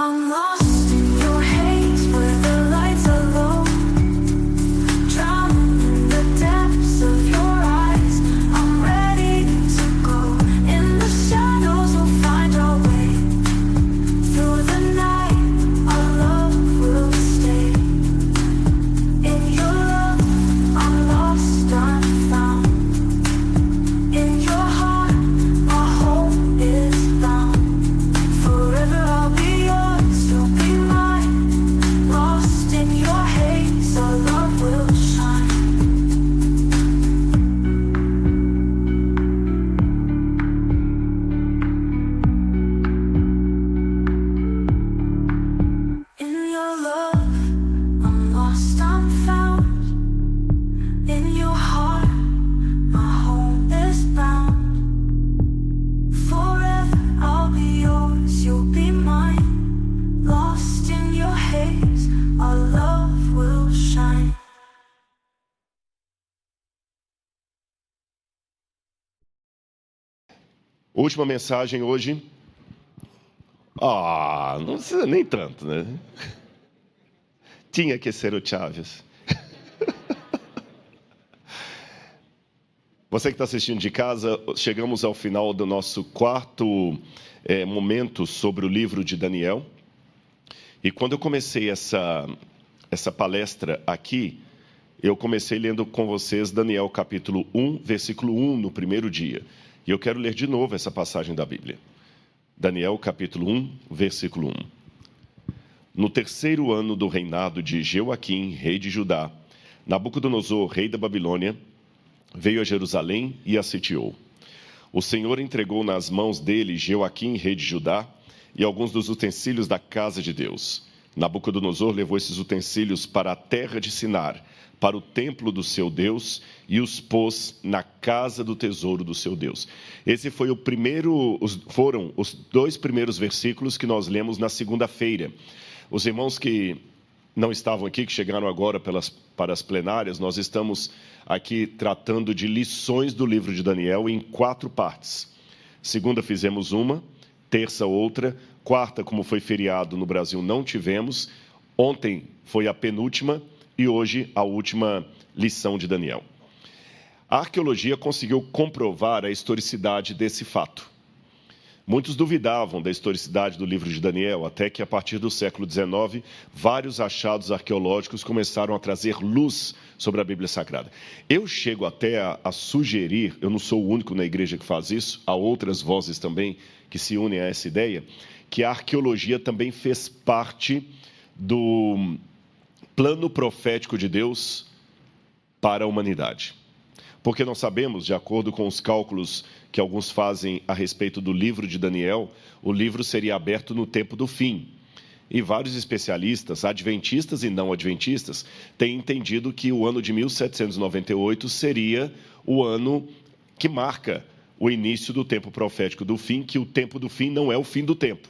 I'm lost in your haze where the lights are low, drowning in the depths of your eyes. I'm ready to go. In the shadows we'll find our way. Through the night our love will stay. In your love I'm lost, I'm found. In your heart my hope is bound. Forever I'll be yours, you'll be mine. Lost in your haze, our love will shine. In your love, I'm lost, I'm found. In your heart, my home is bound. Forever I'll be yours, you'll be mine. Lost in your haze, our love will shine. Última mensagem hoje. Não precisa nem tanto, né? Tinha que ser o Chaves. Você que está assistindo de casa, chegamos ao final do nosso quarto momento sobre o livro de Daniel. E quando eu comecei essa palestra aqui, eu comecei lendo com vocês Daniel capítulo 1, versículo 1 no primeiro dia. E eu quero ler de novo essa passagem da Bíblia. Daniel capítulo 1, versículo 1. No terceiro ano do reinado de Jeoaquim, rei de Judá, Nabucodonosor, rei da Babilônia, veio a Jerusalém e a sitiou. O Senhor entregou nas mãos dele Jeoaquim, rei de Judá, e alguns dos utensílios da casa de Deus. Nabucodonosor levou esses utensílios para a terra de Sinar, para o templo do seu Deus, e os pôs na casa do tesouro do seu Deus. Esse foi foram os dois primeiros versículos que nós lemos na segunda-feira. Os irmãos que não estavam aqui, que chegaram agora para as plenárias, nós estamos aqui tratando de lições do livro de Daniel em 4 partes. Segunda fizemos uma, terça outra, quarta, como foi feriado no Brasil, não tivemos. Ontem foi a penúltima e hoje a última lição de Daniel. A arqueologia conseguiu comprovar a historicidade desse fato. Muitos duvidavam da historicidade do livro de Daniel, até que a partir do século XIX, vários achados arqueológicos começaram a trazer luz sobre a Bíblia Sagrada. Eu chego até a sugerir, eu não sou o único na igreja que faz isso, há outras vozes também que se unem a essa ideia, que a arqueologia também fez parte do plano profético de Deus para a humanidade. Porque nós sabemos, de acordo com os cálculos que alguns fazem a respeito do livro de Daniel, o livro seria aberto no tempo do fim. E vários especialistas, adventistas e não adventistas, têm entendido que o ano de 1798 seria o ano que marca o início do tempo profético do fim, que o tempo do fim não é o fim do tempo.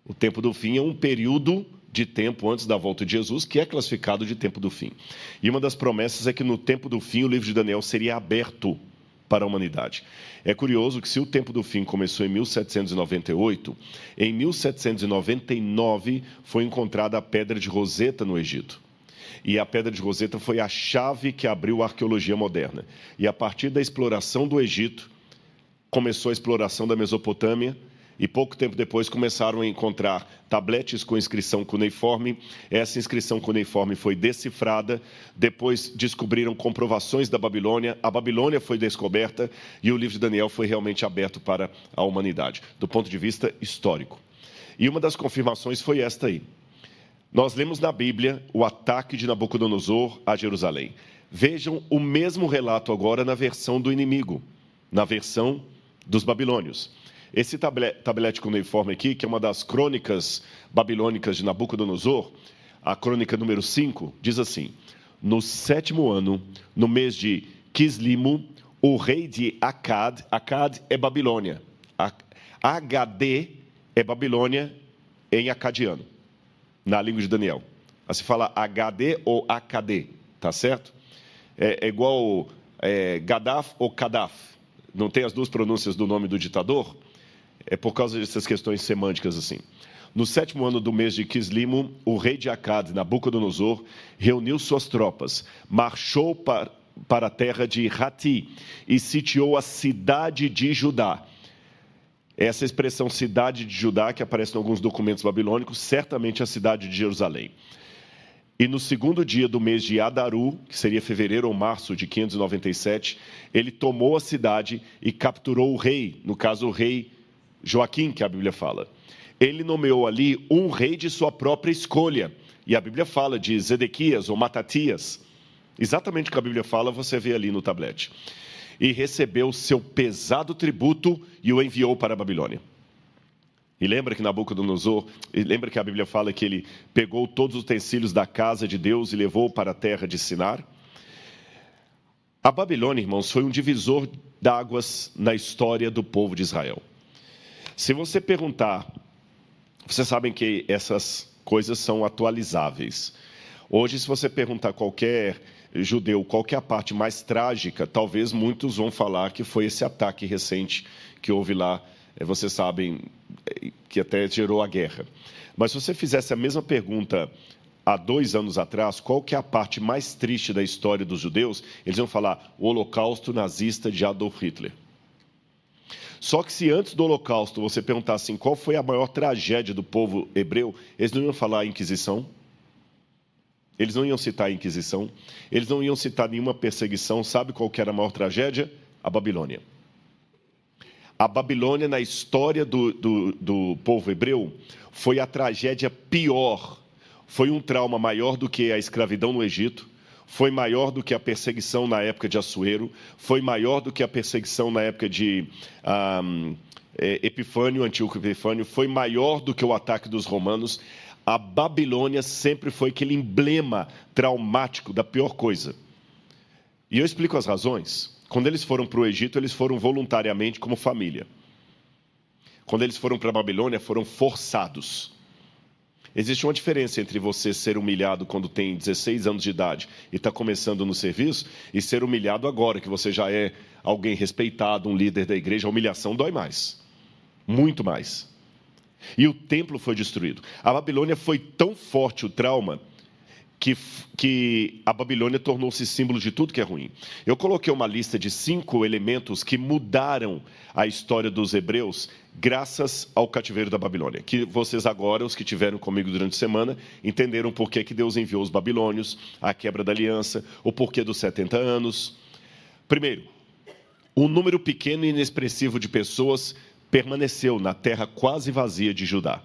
O tempo do fim é um período de tempo antes da volta de Jesus, que é classificado de tempo do fim. E uma das promessas é que no tempo do fim o livro de Daniel seria aberto para a humanidade. É curioso que se o tempo do fim começou em 1798, em 1799 foi encontrada a Pedra de Roseta no Egito. E a Pedra de Roseta foi a chave que abriu a arqueologia moderna. E a partir da exploração do Egito, começou a exploração da Mesopotâmia, e pouco tempo depois começaram a encontrar tabletes com inscrição cuneiforme. Essa inscrição cuneiforme foi decifrada. Depois descobriram comprovações da Babilônia. A Babilônia foi descoberta e o livro de Daniel foi realmente aberto para a humanidade, do ponto de vista histórico. E uma das confirmações foi esta aí. Nós lemos na Bíblia o ataque de Nabucodonosor a Jerusalém. Vejam o mesmo relato agora na versão do inimigo, na versão dos babilônios. Esse tablete cuneiforme aqui, que é uma das crônicas babilônicas de Nabucodonosor, a crônica número 5, diz assim: no 7º ano, no mês de Quislimo, o rei de Acad é Babilônia, HD é Babilônia em acadiano, na língua de Daniel. Se fala HD ou AKD, tá certo? É igual Gaddafi ou Kadaf, não tem as duas pronúncias do nome do ditador? É por causa dessas questões semânticas assim. No 7º ano do mês de Quislimo, o rei de Acade, Nabucodonosor, reuniu suas tropas, marchou para a terra de Hati e sitiou a cidade de Judá. Essa expressão cidade de Judá, que aparece em alguns documentos babilônicos, certamente a cidade de Jerusalém. E no 2º dia do mês de Adaru, que seria fevereiro ou março de 597, ele tomou a cidade e capturou o rei, no caso o rei Joaquim, que a Bíblia fala. Ele nomeou ali um rei de sua própria escolha. E a Bíblia fala de Zedequias ou Matatias. Exatamente o que a Bíblia fala, você vê ali no tablete. E recebeu seu pesado tributo e o enviou para a Babilônia. E lembra que Nabucodonosor, lembra que a Bíblia fala que ele pegou todos os utensílios da casa de Deus e levou para a terra de Sinar? A Babilônia, irmãos, foi um divisor d'águas na história do povo de Israel. Se você perguntar, vocês sabem que essas coisas são atualizáveis. Hoje, se você perguntar a qualquer judeu qual que é a parte mais trágica, talvez muitos vão falar que foi esse ataque recente que houve lá. Vocês sabem que até gerou a guerra. Mas se você fizesse a mesma pergunta há 2 anos atrás, qual que é a parte mais triste da história dos judeus, eles iam falar o Holocausto nazista de Adolf Hitler. Só que se antes do Holocausto você perguntasse assim, qual foi a maior tragédia do povo hebreu, eles não iam falar a Inquisição. Eles não iam citar a Inquisição. Eles não iam citar nenhuma perseguição. Sabe qual que era a maior tragédia? A Babilônia. A Babilônia, na história do povo hebreu, foi a tragédia pior. Foi um trauma maior do que a escravidão no Egito, foi maior do que a perseguição na época de Assuero, foi maior do que a perseguição na época de Epifânio, Antíoco Epifânio, foi maior do que o ataque dos romanos. A Babilônia sempre foi aquele emblema traumático da pior coisa. E eu explico as razões. Quando eles foram para o Egito, eles foram voluntariamente como família. Quando eles foram para a Babilônia, foram forçados. Existe uma diferença entre você ser humilhado quando tem 16 anos de idade e está começando no serviço e ser humilhado agora, que você já é alguém respeitado, um líder da igreja. A humilhação dói mais, muito mais. E o templo foi destruído. A Babilônia foi tão forte o trauma que a Babilônia tornou-se símbolo de tudo que é ruim. Eu coloquei uma lista de 5 elementos que mudaram a história dos hebreus graças ao cativeiro da Babilônia. Que vocês agora, os que estiveram comigo durante a semana, entenderam por que Deus enviou os babilônios, a quebra da aliança, o porquê dos 70 anos. Primeiro, um número pequeno e inexpressivo de pessoas permaneceu na terra quase vazia de Judá.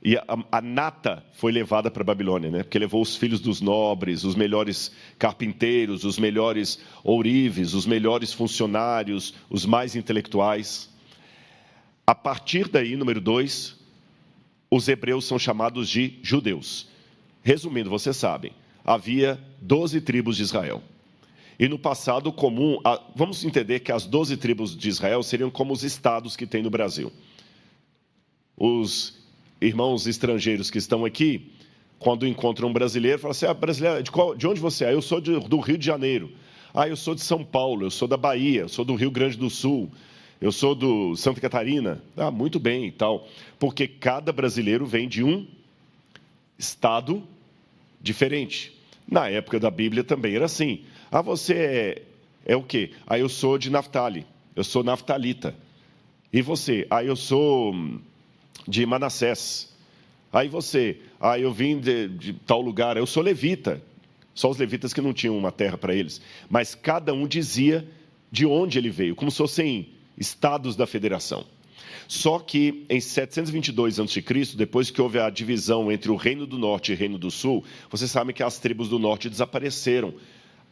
E a nata foi levada para a Babilônia, né? Porque levou os filhos dos nobres, os melhores carpinteiros, os melhores ourives, os melhores funcionários, os mais intelectuais. A partir daí, número 2, os hebreus são chamados de judeus. Resumindo, vocês sabem, havia 12 tribos de Israel. E no passado comum, vamos entender que as 12 tribos de Israel seriam como os estados que tem no Brasil. Os irmãos estrangeiros que estão aqui, quando encontram um brasileiro, falam assim, brasileiro, de onde você é? Eu sou do Rio de Janeiro. Eu sou de São Paulo, eu sou da Bahia, eu sou do Rio Grande do Sul, eu sou do Santa Catarina. Muito bem e tal. Porque cada brasileiro vem de um estado diferente. Na época da Bíblia também era assim. Você é o quê? Eu sou de Naftali, eu sou naftalita. E você? Eu sou de Manassés. Aí você? Eu vim de tal lugar, eu sou levita. Só os levitas que não tinham uma terra para eles. Mas cada um dizia de onde ele veio, como se fossem estados da federação. Só que em 722 a.C., depois que houve a divisão entre o Reino do Norte e o Reino do Sul, vocês sabem que as tribos do Norte desapareceram.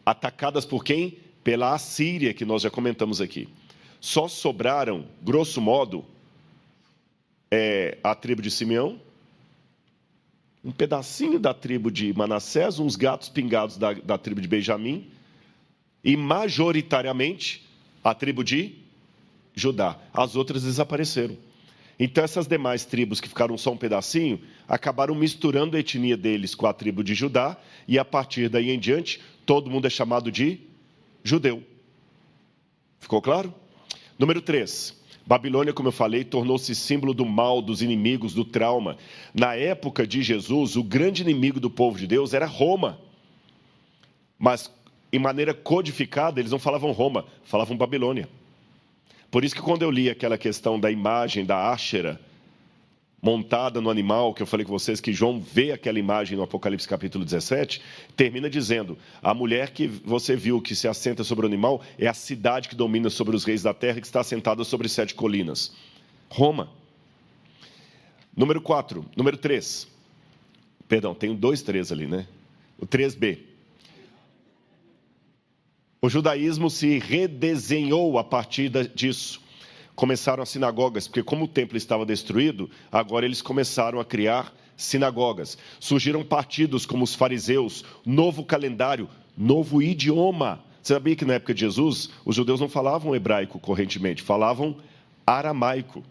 Atacadas por quem? Pela Assíria, que nós já comentamos aqui. Só sobraram, grosso modo, a tribo de Simeão, um pedacinho da tribo de Manassés, uns gatos pingados da tribo de Benjamim e, majoritariamente, a tribo de Judá. As outras desapareceram. Então, essas demais tribos que ficaram só um pedacinho, acabaram misturando a etnia deles com a tribo de Judá e, a partir daí em diante, todo mundo é chamado de judeu. Ficou claro? Número 3. Babilônia, como eu falei, tornou-se símbolo do mal, dos inimigos, do trauma. Na época de Jesus, o grande inimigo do povo de Deus era Roma. Mas, em maneira codificada, eles não falavam Roma, falavam Babilônia. Por isso que quando eu li aquela questão da imagem da Áshera, montada no animal, que eu falei com vocês que João vê aquela imagem no Apocalipse capítulo 17, termina dizendo, a mulher que você viu que se assenta sobre o animal é a cidade que domina sobre os reis da terra, que está assentada sobre 7 colinas. Roma. Número 3. Perdão, tem 2-3 ali, né? O 3b. O judaísmo se redesenhou a partir disso. Começaram as sinagogas, porque como o templo estava destruído, agora eles começaram a criar sinagogas. Surgiram partidos como os fariseus, novo calendário, novo idioma. Você sabia que na época de Jesus, os judeus não falavam hebraico correntemente, falavam aramaico.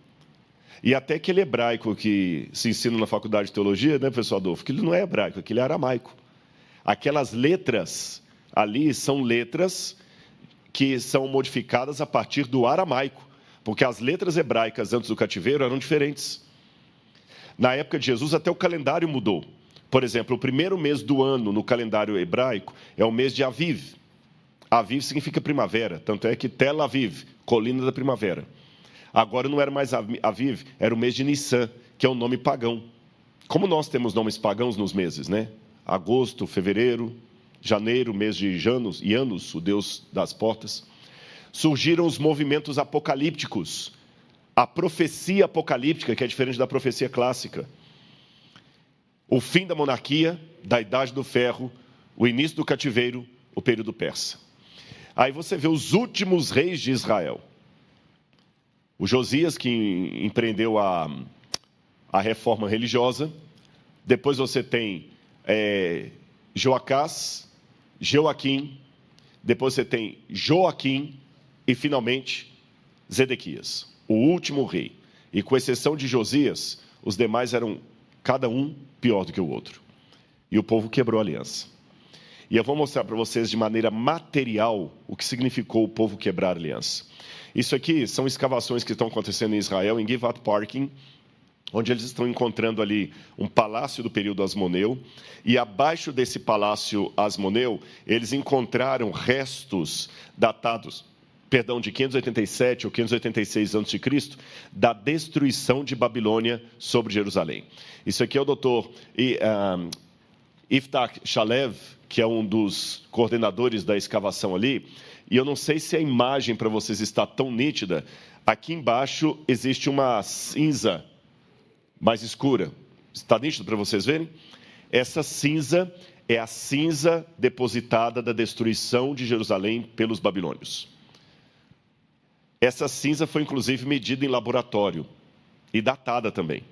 E até aquele hebraico que se ensina na faculdade de teologia, né, professor Adolfo, que ele não é hebraico, aquele é aramaico. Aquelas letras ali são letras que são modificadas a partir do aramaico. Porque as letras hebraicas antes do cativeiro eram diferentes. Na época de Jesus, até o calendário mudou. Por exemplo, o primeiro mês do ano no calendário hebraico é o mês de Aviv. Aviv significa primavera, tanto é que Tel Aviv, colina da primavera. Agora não era mais Aviv, era o mês de Nissan, que é um nome pagão. Como nós temos nomes pagãos nos meses, né? Agosto, fevereiro, janeiro, mês de Janus, o deus das portas. Surgiram os movimentos apocalípticos, a profecia apocalíptica, que é diferente da profecia clássica. O fim da monarquia, da Idade do Ferro, o início do cativeiro, o período persa. Aí você vê os últimos reis de Israel. O Josias, que empreendeu a reforma religiosa. Depois você tem Joacás, Joaquim. Depois você tem Joaquim. E, finalmente, Zedequias, o último rei. E, com exceção de Josias, os demais eram, cada um, pior do que o outro. E o povo quebrou a aliança. E eu vou mostrar para vocês, de maneira material, o que significou o povo quebrar a aliança. Isso aqui são escavações que estão acontecendo em Israel, em Givat Parking, onde eles estão encontrando ali um palácio do período Asmoneu. E, abaixo desse palácio Asmoneu, eles encontraram restos datados de 587 ou 586 a.C., da destruição de Babilônia sobre Jerusalém. Isso aqui é o doutor Yiftach Shalev, que é um dos coordenadores da escavação ali, e eu não sei se a imagem para vocês está tão nítida. Aqui embaixo existe uma cinza mais escura. Está nítido para vocês verem? Essa cinza é a cinza depositada da destruição de Jerusalém pelos babilônios. Essa cinza foi, inclusive, medida em laboratório e datada também.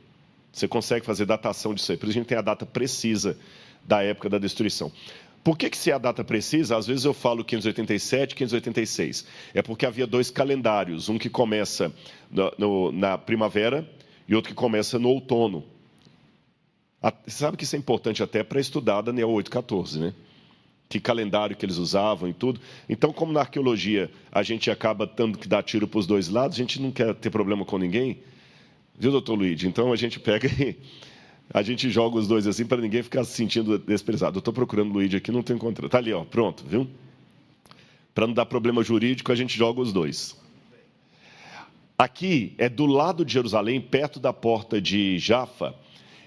Você consegue fazer datação disso aí. Por isso a gente tem a data precisa da época da destruição. Por que se é a data precisa? Às vezes eu falo 587, 586. É porque havia 2 calendários. Um que começa na primavera e outro que começa no outono. Você sabe que isso é importante até para estudar Daniel 8,14, né? Que calendário que eles usavam e tudo. Então, como na arqueologia a gente acaba tendo que dar tiro para os 2 lados, a gente não quer ter problema com ninguém, viu, doutor Luigi? Então, a gente pega e a gente joga os 2 assim para ninguém ficar se sentindo desprezado. Eu estou procurando o Luigi aqui, não estou encontrando. Está ali, ó, pronto, viu? Para não dar problema jurídico, a gente joga os 2. Aqui é do lado de Jerusalém, perto da porta de Jafa,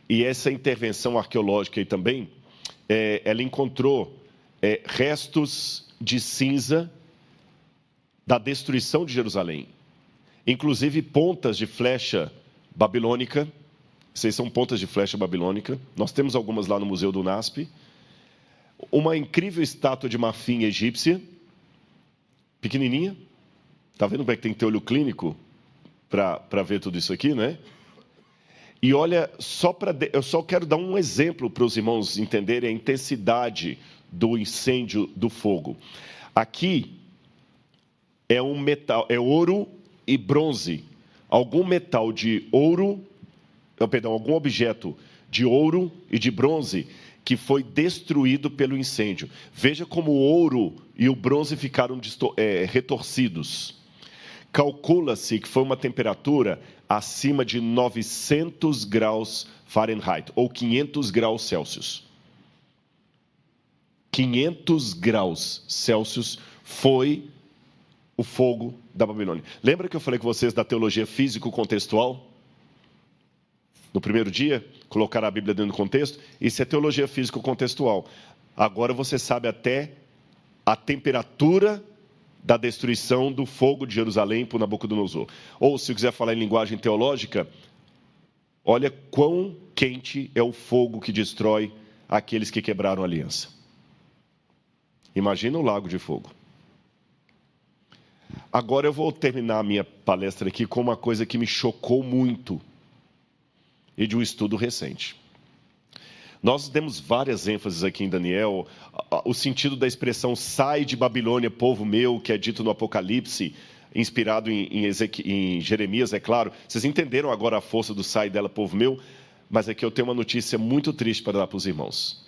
e essa intervenção arqueológica aí também, ela encontrou restos de cinza da destruição de Jerusalém. Inclusive pontas de flecha babilônica. Essas são pontas de flecha babilônica. Nós temos algumas lá no Museu do NASP. Uma incrível estátua de marfim egípcia. Pequenininha. Está vendo como é que tem que ter olho clínico para ver tudo isso aqui, né? E olha, eu só quero dar um exemplo para os irmãos entenderem a intensidade do incêndio do fogo. Aqui é um metal, é ouro e bronze. Algum metal de ouro, algum objeto de ouro e de bronze que foi destruído pelo incêndio. Veja como o ouro e o bronze ficaram retorcidos. calcula-se que foi uma temperatura acima de 900 graus Fahrenheit, ou 500 graus Celsius. 500 graus Celsius foi o fogo da Babilônia. Lembra que eu falei com vocês da teologia físico-contextual? No primeiro dia, colocar a Bíblia dentro do contexto? Isso é teologia físico-contextual. Agora você sabe até a temperatura da destruição do fogo de Jerusalém por Nabucodonosor. Ou, se quiser falar em linguagem teológica, olha quão quente é o fogo que destrói aqueles que quebraram a aliança. Imagina o lago de fogo. Agora eu vou terminar a minha palestra aqui com uma coisa que me chocou muito e de um estudo recente. Nós demos várias ênfases aqui em Daniel, o sentido da expressão sai de Babilônia, povo meu, que é dito no Apocalipse, inspirado em Jeremias, é claro. Vocês entenderam agora a força do sai dela, povo meu? Mas aqui eu tenho uma notícia muito triste para dar para os irmãos.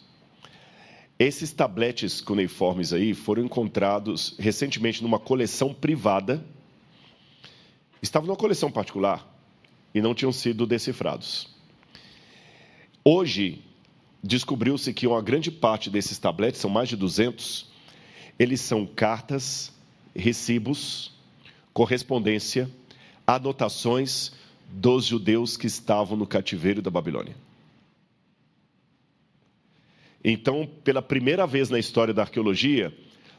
Esses tabletes cuneiformes aí foram encontrados recentemente numa coleção privada. Estavam numa coleção particular e não tinham sido decifrados. Hoje, descobriu-se que uma grande parte desses tabletes, são mais de 200, eles são cartas, recibos, correspondência, anotações dos judeus que estavam no cativeiro da Babilônia. Então, pela primeira vez na história da arqueologia,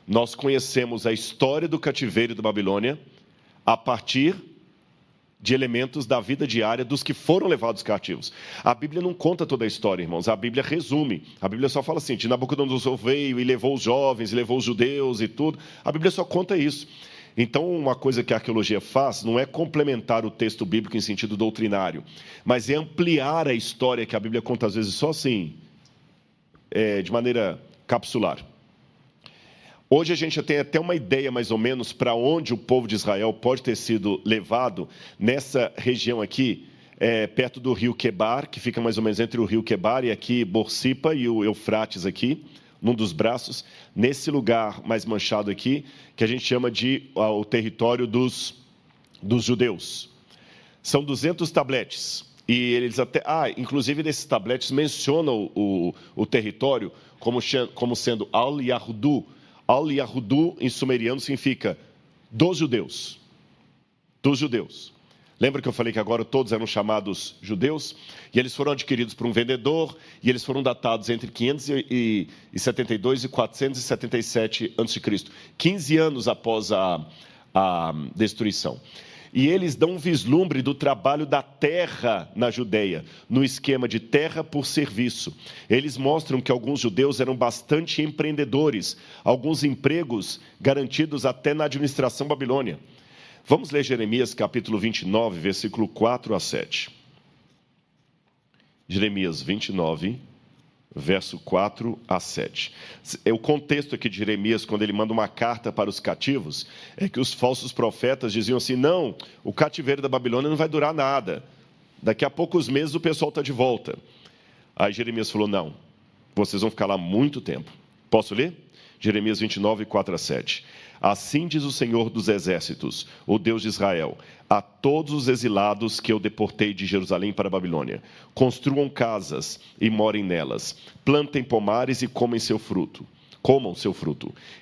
nós conhecemos a história do cativeiro da Babilônia a partir de elementos da vida diária dos que foram levados cativos. A Bíblia não conta toda a história, irmãos. A Bíblia resume. A Bíblia só fala assim, de Nabucodonosor veio e levou os jovens, e levou os judeus e tudo. A Bíblia só conta isso. Então, uma coisa que a arqueologia faz não é complementar o texto bíblico em sentido doutrinário, mas é ampliar a história que a Bíblia conta, às vezes, só assim, de maneira capsular. Hoje a gente já tem até uma ideia, mais ou menos, para onde o povo de Israel pode ter sido levado nessa região aqui, perto do rio Quebar, que fica mais ou menos entre o rio Quebar e aqui Borsipa e o Eufrates aqui, num dos braços, nesse lugar mais manchado aqui, que a gente chama de o território dos judeus. São 200 tabletes. E eles até, inclusive nesses tabletes mencionam o território como sendo Al-Yahudu. Al-Yahudu, em sumeriano, significa dos judeus. Dos judeus. Lembra que eu falei que agora todos eram chamados judeus? E eles foram adquiridos por um vendedor, e eles foram datados entre 572 e 477 a.C., 15 anos após a destruição. E eles dão um vislumbre do trabalho da terra na Judeia, no esquema de terra por serviço. Eles mostram que alguns judeus eram bastante empreendedores, alguns empregos garantidos até na administração babilônia. Vamos ler Jeremias capítulo 29, versículo 4 a 7. Jeremias 29, verso 4 a 7. O contexto aqui de Jeremias, quando ele manda uma carta para os cativos, é que os falsos profetas diziam assim, não, o cativeiro da Babilônia não vai durar nada. Daqui a poucos meses o pessoal está de volta. Aí Jeremias falou, não, vocês vão ficar lá muito tempo. Posso ler? Jeremias 29, 4 a 7. Assim diz o Senhor dos Exércitos, o Deus de Israel, a todos os exilados que eu deportei de Jerusalém para a Babilônia. Construam casas e morem nelas. Plantem pomares e comam seu fruto.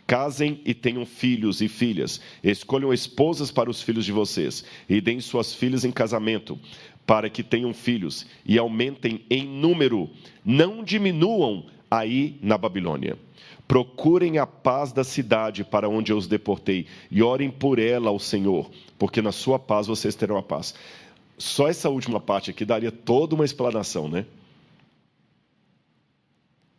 Casem e tenham filhos e filhas. Escolham esposas para os filhos de vocês e deem suas filhas em casamento para que tenham filhos e aumentem em número. Não diminuam aí na Babilônia. Procurem a paz da cidade para onde eu os deportei e orem por ela ao Senhor, porque na sua paz vocês terão a paz. Só essa última parte aqui daria toda uma explanação, né?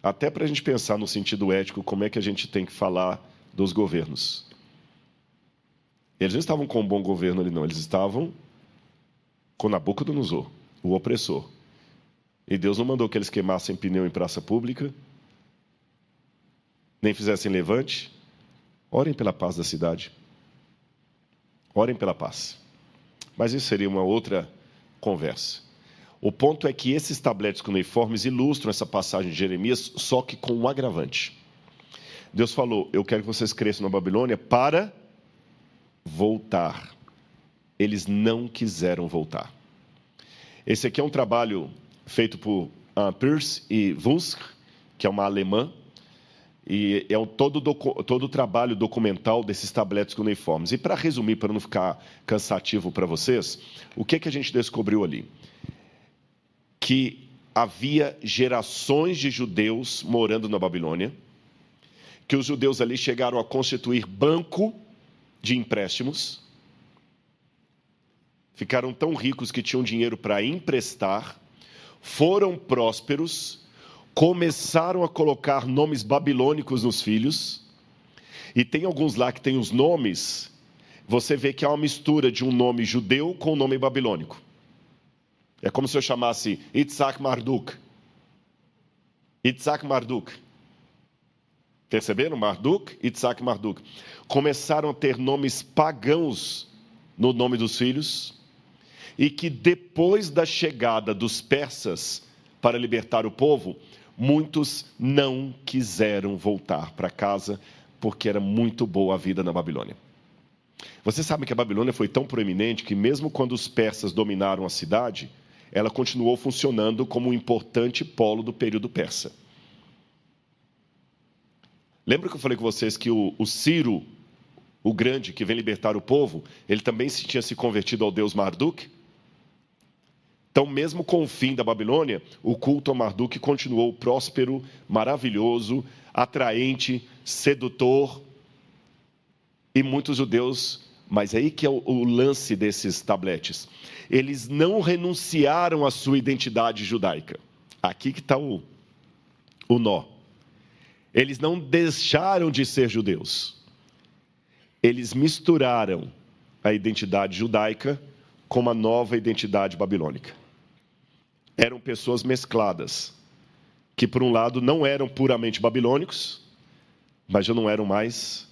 Até para a gente pensar no sentido ético, como é que a gente tem que falar dos governos. Eles não estavam com um bom governo ali, não. Eles estavam com Nabucodonosor, o opressor. E Deus não mandou que eles queimassem pneu em praça pública, nem fizessem levante. Orem pela paz da cidade. Orem pela paz. Mas isso seria uma outra conversa. O ponto é que esses tabletes cuneiformes ilustram essa passagem de Jeremias, só que com um agravante. Deus falou, eu quero que vocês cresçam na Babilônia para voltar. eles não quiseram voltar. Esse aqui é um trabalho feito por Peirce e Wunsch, que é uma alemã, e é todo o trabalho documental desses tabletes cuneiformes. E para resumir, para não ficar cansativo para vocês, o que a gente descobriu ali? Que havia gerações de judeus morando na Babilônia, que os judeus ali chegaram a constituir banco de empréstimos, ficaram tão ricos que tinham dinheiro para emprestar, foram prósperos, começaram a colocar nomes babilônicos nos filhos, e tem alguns lá que tem os nomes, você vê que há uma mistura de um nome judeu com um nome babilônico. É como se eu chamasse Itzhak Marduk. Itzhak Marduk. Perceberam? Marduk, Itzhak Marduk. Começaram a ter nomes pagãos no nome dos filhos, e que depois da chegada dos persas para libertar o povo, muitos não quiseram voltar para casa, porque era muito boa a vida na Babilônia. Você sabe que a Babilônia foi tão proeminente que mesmo quando os persas dominaram a cidade, ela continuou funcionando como um importante polo do período persa. Lembra que eu falei com vocês que o Ciro, o grande, que vem libertar o povo, ele também tinha se convertido ao deus Marduk? Então, mesmo com o fim da Babilônia, o culto a Marduk continuou próspero, maravilhoso, atraente, sedutor. E muitos judeus, mas aí que é o lance desses tabletes, eles não renunciaram à sua identidade judaica. Aqui que está o nó. Eles não deixaram de ser judeus. Eles misturaram a identidade judaica com uma nova identidade babilônica. Eram pessoas mescladas, que por um lado não eram puramente babilônicos, mas já não eram mais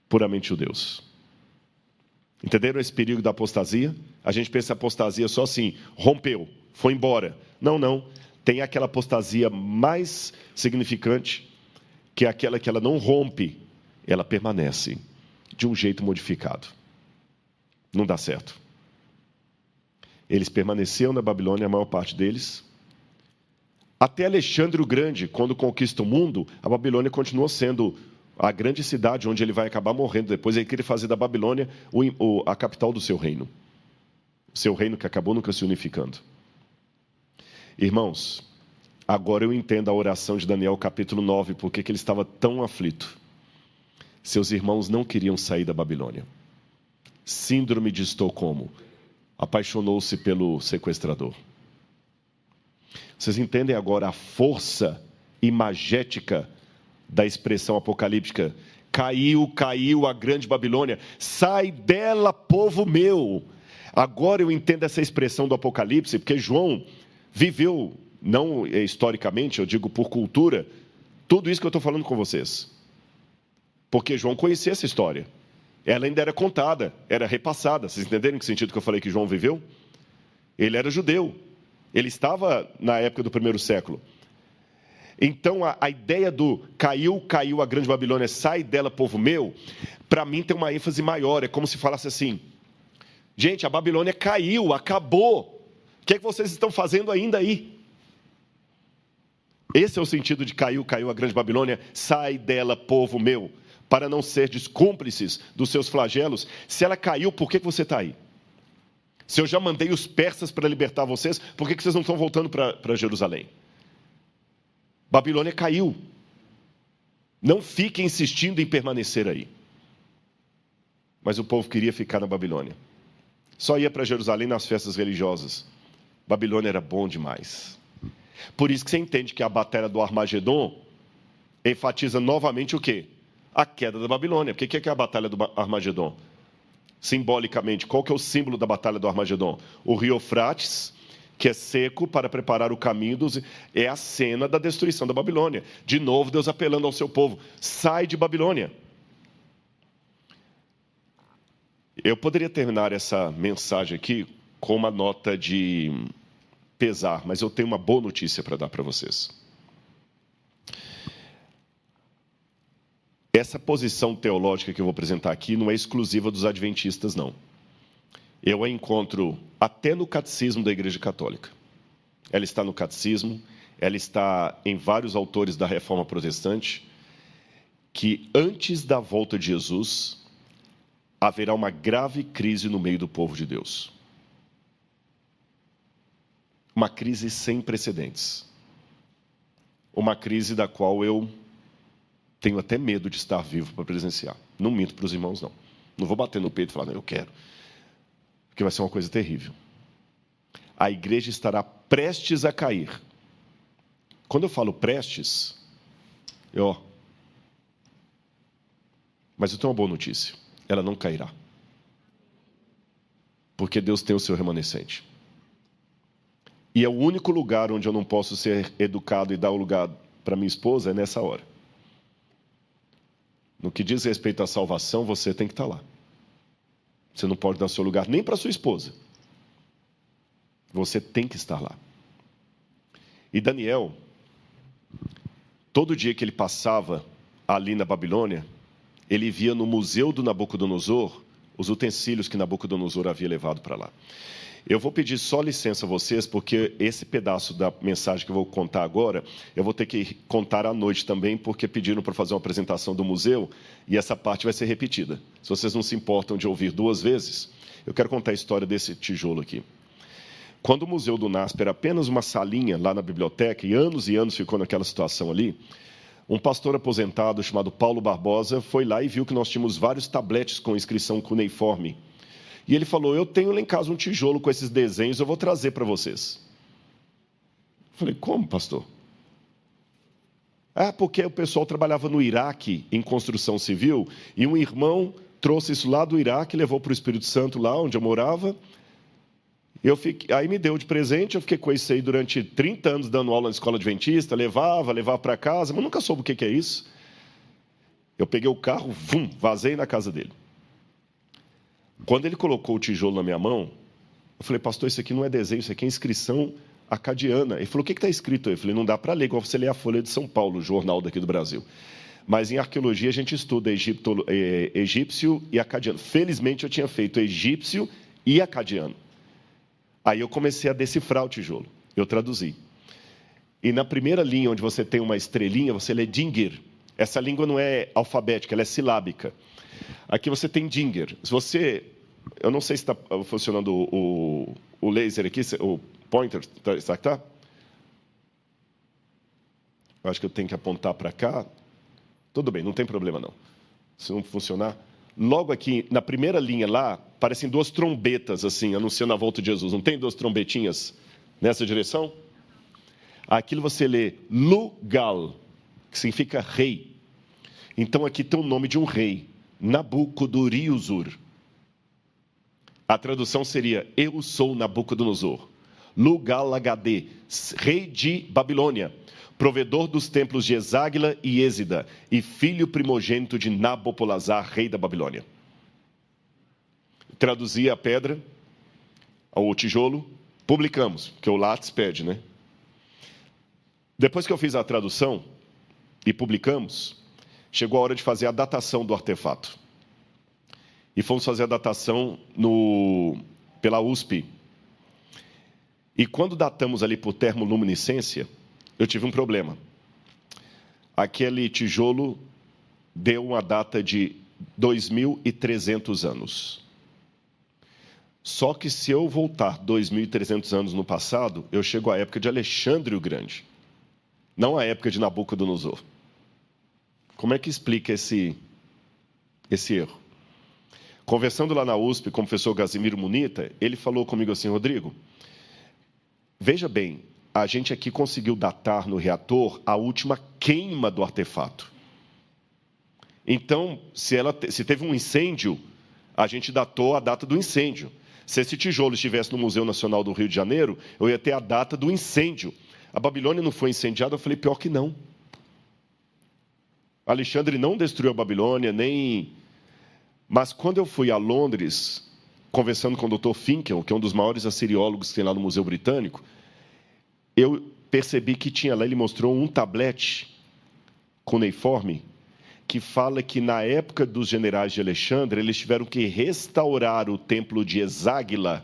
puramente judeus. Entenderam esse perigo da apostasia? A gente pensa apostasia só assim, rompeu, foi embora. Não. Tem aquela apostasia mais significante, que é aquela que ela não rompe, ela permanece de um jeito modificado. Não dá certo. Eles permaneceram na Babilônia, a maior parte deles. Até Alexandre o Grande, quando conquista o mundo, a Babilônia continuou sendo a grande cidade onde ele vai acabar morrendo. Depois ele queria fazer da Babilônia a capital do seu reino. Seu reino que acabou nunca se unificando. Irmãos, agora eu entendo a oração de Daniel, capítulo 9, porque ele estava tão aflito. Seus irmãos não queriam sair da Babilônia. Síndrome de Estocolmo. Apaixonou-se pelo sequestrador. Vocês entendem agora a força imagética da expressão apocalíptica? Caiu a grande Babilônia. Sai dela, povo meu. Agora eu entendo essa expressão do Apocalipse, porque João viveu, não historicamente, eu digo por cultura, tudo isso que eu estou falando com vocês. Porque João conhecia essa história. Ela ainda era contada, era repassada. Vocês entenderam em que sentido que eu falei que João viveu? Ele era judeu. Ele estava na época do primeiro século. Então, a ideia do caiu a grande Babilônia, sai dela, povo meu, para mim tem uma ênfase maior. É como se falasse assim, gente, a Babilônia caiu, acabou. O que é que vocês estão fazendo ainda aí? Esse é o sentido de caiu a grande Babilônia, sai dela, povo meu. Para não serdes cúmplices dos seus flagelos. Se ela caiu, por que você está aí? Se eu já mandei os persas para libertar vocês, por que vocês não estão voltando para Jerusalém? Babilônia caiu. Não fiquem insistindo em permanecer aí. Mas o povo queria ficar na Babilônia. Só ia para Jerusalém nas festas religiosas. Babilônia era bom demais. Por isso que você entende que a batalha do Armagedon enfatiza novamente o quê? A queda da Babilônia. O que é a batalha do Armagedon? Simbolicamente, qual que é o símbolo da batalha do Armagedon? O rio Eufrates, que é seco para preparar o caminho é a cena da destruição da Babilônia. De novo, Deus apelando ao seu povo, sai de Babilônia. Eu poderia terminar essa mensagem aqui com uma nota de pesar, mas eu tenho uma boa notícia para dar para vocês. Essa posição teológica que eu vou apresentar aqui não é exclusiva dos adventistas, não. Eu a encontro até no catecismo da Igreja Católica. Ela está no catecismo, ela está em vários autores da Reforma Protestante, que antes da volta de Jesus, haverá uma grave crise no meio do povo de Deus. Uma crise sem precedentes. Uma crise da qual eu tenho até medo de estar vivo para presenciar. Não minto para os irmãos, não. Não vou bater no peito e falar, não, eu quero. Porque vai ser uma coisa terrível. A igreja estará prestes a cair. Quando eu falo prestes, mas eu tenho uma boa notícia. Ela não cairá. Porque Deus tem o seu remanescente. E é o único lugar onde eu não posso ser educado e dar o lugar para minha esposa é nessa hora. No que diz respeito à salvação, você tem que estar lá. Você não pode dar seu lugar nem para sua esposa. Você tem que estar lá. E Daniel, todo dia que ele passava ali na Babilônia, ele via no museu do Nabucodonosor os utensílios que Nabucodonosor havia levado para lá. Eu vou pedir só licença a vocês, porque esse pedaço da mensagem que eu vou contar agora, eu vou ter que contar à noite também, porque pediram para fazer uma apresentação do museu, e essa parte vai ser repetida. Se vocês não se importam de ouvir 2 vezes, eu quero contar a história desse tijolo aqui. Quando o Museu do NASP era apenas uma salinha lá na biblioteca, e anos ficou naquela situação ali, um pastor aposentado chamado Paulo Barbosa foi lá e viu que nós tínhamos vários tabletes com inscrição cuneiforme. E ele falou, eu tenho lá em casa um tijolo com esses desenhos, eu vou trazer para vocês. Eu falei, como, pastor? Porque o pessoal trabalhava no Iraque, em construção civil, e um irmão trouxe isso lá do Iraque, levou para o Espírito Santo, lá onde eu morava. Aí me deu de presente, eu fiquei com isso aí durante 30 anos, dando aula na escola adventista, levava para casa, mas nunca soube o que é isso. Eu peguei o carro, vazei na casa dele. Quando ele colocou o tijolo na minha mão, eu falei, pastor, isso aqui não é desenho, isso aqui é inscrição acadiana. Ele falou, o que está escrito aí? Eu falei, não dá para ler, igual você lê a Folha de São Paulo, o jornal daqui do Brasil. Mas em arqueologia a gente estuda egípcio e acadiano. Felizmente eu tinha feito egípcio e acadiano. Aí eu comecei a decifrar o tijolo, eu traduzi. E na primeira linha, onde você tem uma estrelinha, você lê Dingir. Essa língua não é alfabética, ela é silábica. Aqui você tem Dingir. Eu não sei se está funcionando o laser aqui, o pointer, tá? Eu acho que eu tenho que apontar para cá. Tudo bem, não tem problema não. Se não funcionar... Logo aqui, na primeira linha lá, parecem 2 trombetas, assim, anunciando a volta de Jesus. Não tem 2 trombetinhas nessa direção? Aquilo você lê Lugal, que significa rei. Então aqui tem o nome de um rei, Nabucodonosor. A tradução seria, eu sou Nabucodonosor. Lugal-Agadê, rei de Babilônia, provedor dos templos de Eságuila e Êxida, e filho primogênito de Nabopolazar, rei da Babilônia. Traduzi a pedra, o tijolo, publicamos, porque o Lattes pede, né? Depois que eu fiz a tradução e publicamos, chegou a hora de fazer a datação do artefato. E fomos fazer a datação pela USP. E quando datamos ali por termoluminescência, eu tive um problema. Aquele tijolo deu uma data de 2.300 anos. Só que se eu voltar 2.300 anos no passado, eu chego à época de Alexandre o Grande, não à época de Nabucodonosor. Como é que explica esse erro? Conversando lá na USP com o professor Gazimiro Munita, ele falou comigo assim, Rodrigo, veja bem, a gente aqui conseguiu datar no reator a última queima do artefato. Então, se teve um incêndio, a gente datou a data do incêndio. Se esse tijolo estivesse no Museu Nacional do Rio de Janeiro, eu ia ter a data do incêndio. A Babilônia não foi incendiada? Eu falei, pior que não. Alexandre não destruiu a Babilônia, nem... Mas quando eu fui a Londres, conversando com o Dr. Finkel, que é um dos maiores assiriólogos que tem lá no Museu Britânico, eu percebi que tinha lá, ele mostrou um tablete cuneiforme que fala que na época dos generais de Alexandre, eles tiveram que restaurar o templo de Eságuila,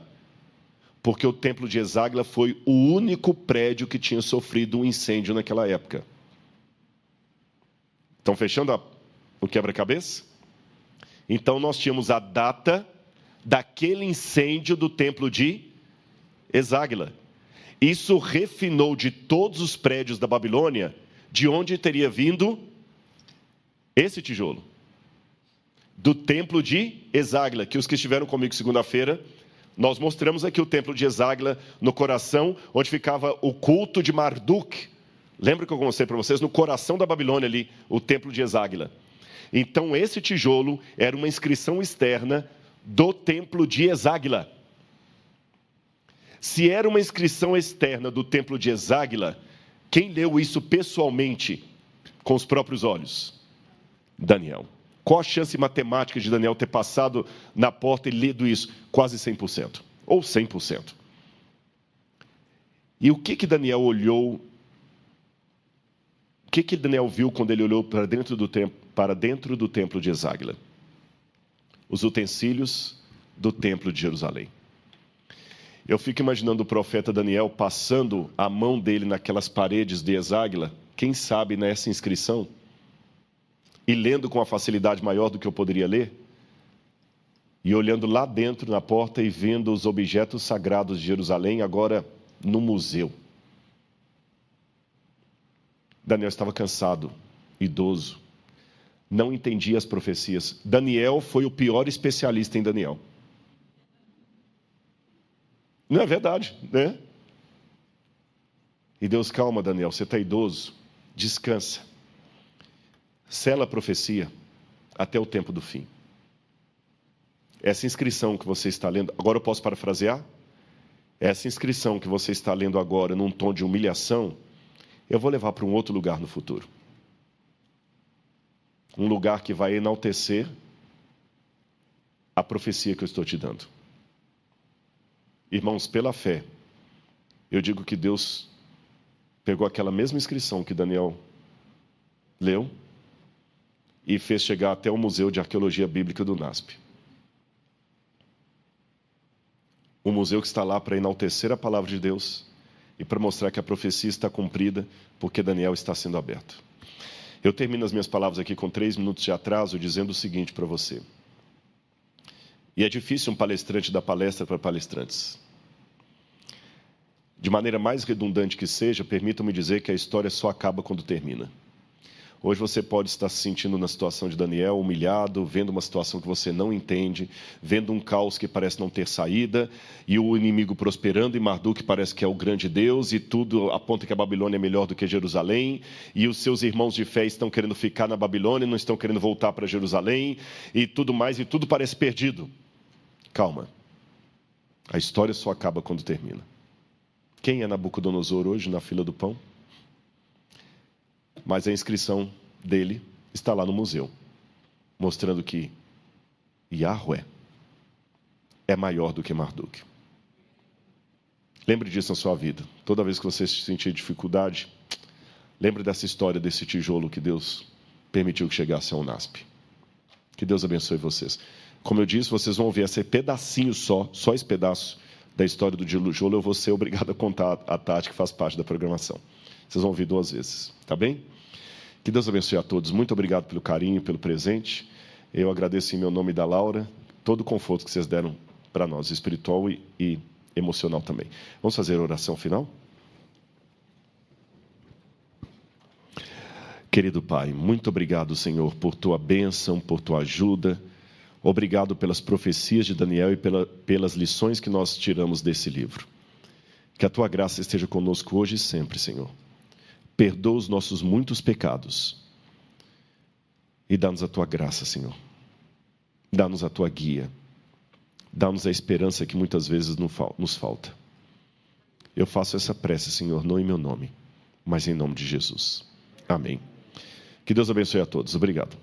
porque o templo de Eságuila foi o único prédio que tinha sofrido um incêndio naquela época. Estão fechando o quebra-cabeça? Então nós tínhamos a data daquele incêndio do templo de Eságuila. Isso refinou de todos os prédios da Babilônia, de onde teria vindo esse tijolo. Do templo de Eságuila, que os que estiveram comigo segunda-feira, nós mostramos aqui o templo de Eságuila no coração, onde ficava o culto de Marduk. Lembra que eu mostrei para vocês? No coração da Babilônia ali, o templo de Eságuila. Então esse tijolo era uma inscrição externa do templo de Eságuila. Se era uma inscrição externa do templo de Eságuila, quem leu isso pessoalmente, com os próprios olhos? Daniel. Qual a chance matemática de Daniel ter passado na porta e lido isso? Quase 100%, ou 100%. E o que Daniel olhou? O que Daniel viu quando ele olhou para dentro do templo de Eságuila? Os utensílios do templo de Jerusalém. Eu fico imaginando o profeta Daniel passando a mão dele naquelas paredes de Eságuila, quem sabe nessa inscrição, e lendo com uma facilidade maior do que eu poderia ler, e olhando lá dentro na porta e vendo os objetos sagrados de Jerusalém, agora no museu. Daniel estava cansado, idoso, não entendia as profecias. Daniel foi o pior especialista em Daniel. Não é verdade, né? E Deus, calma, Daniel, você está idoso, descansa. Sela a profecia até o tempo do fim. Essa inscrição que você está lendo, agora eu posso parafrasear? Essa inscrição que você está lendo agora, num tom de humilhação, eu vou levar para um outro lugar no futuro. Um lugar que vai enaltecer a profecia que eu estou te dando. Irmãos, pela fé, eu digo que Deus pegou aquela mesma inscrição que Daniel leu e fez chegar até o Museu de Arqueologia Bíblica do NASP. Um museu que está lá para enaltecer a palavra de Deus e para mostrar que a profecia está cumprida, porque Daniel está sendo aberto. Eu termino as minhas palavras aqui com 3 minutos de atraso, dizendo o seguinte para você. E é difícil um palestrante dar palestra para palestrantes. De maneira mais redundante que seja, permitam-me dizer que a história só acaba quando termina. Hoje você pode estar se sentindo na situação de Daniel, humilhado, vendo uma situação que você não entende, vendo um caos que parece não ter saída, e o inimigo prosperando, e Marduk parece que é o grande Deus, e tudo aponta que a Babilônia é melhor do que Jerusalém, e os seus irmãos de fé estão querendo ficar na Babilônia, não estão querendo voltar para Jerusalém, e tudo mais, e tudo parece perdido. Calma. A história só acaba quando termina. Quem é Nabucodonosor hoje na fila do pão? Mas a inscrição dele está lá no museu, mostrando que Yahweh é maior do que Marduk. Lembre disso na sua vida. Toda vez que você sentir dificuldade, lembre dessa história, desse tijolo que Deus permitiu que chegasse ao NASP. Que Deus abençoe vocês. Como eu disse, vocês vão ouvir esse pedacinho só esse pedaço da história do tijolo. Eu vou ser obrigado a contar a Tati, que faz parte da programação. Vocês vão ouvir 2 vezes, tá bem? Que Deus abençoe a todos. Muito obrigado pelo carinho, pelo presente. Eu agradeço em meu nome e da Laura todo o conforto que vocês deram para nós, espiritual e emocional também. Vamos fazer a oração final? Querido Pai, muito obrigado, Senhor, por Tua bênção, por Tua ajuda. Obrigado pelas profecias de Daniel e pelas lições que nós tiramos desse livro. Que a Tua graça esteja conosco hoje e sempre, Senhor. Perdoa os nossos muitos pecados e dá-nos a Tua graça, Senhor. Dá-nos a Tua guia. Dá-nos a esperança que muitas vezes nos falta. Eu faço essa prece, Senhor, não em meu nome, mas em nome de Jesus. Amém. Que Deus abençoe a todos. Obrigado.